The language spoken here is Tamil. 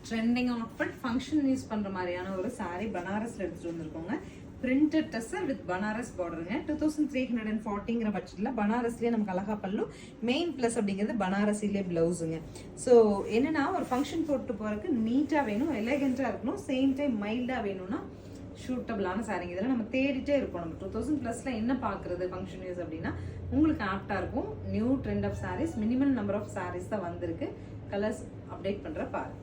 ட்ரெண்டிங் அவுட்ஃபிட் ஃபங்க்ஷன் யூஸ் பண்ற மாதிரியான ஒரு saree பனாரஸ்ல எடுத்துட்டு வந்திருக்கோங்க. பிரிண்டட் டசர் வித் பனாரஸ் பார்டருங்க. 2340ங்கிற பட்ஜெட்ல பனாரஸ்லயே நமக்கு அழகா பல்லு, மெயின் பிளஸ் அப்படிங்கிறது பனாரஸிலே பிளவுஸுங்க. ஸோ என்னன்னா ஒரு ஃபங்க்ஷன் போட்டு போறதுக்கு நீட்டா வேணும், எலகெண்டா இருக்கணும், சேம் டைம் மைல்டா வேணும்னா ஷூட்டபிளான சாரீங்க. இதெல்லாம் நம்ம தேடிட்டே இருப்போம். நம்ம 2000+ என்ன பார்க்குறது ஃபங்க்ஷன் யூஸ் அப்படின்னா உங்களுக்கு ஆப்டா இருக்கும். New trend of sarees, minimum number of sarees தான் வந்திருக்கு. கலர்ஸ் அப்டேட் பண்ற பாரு.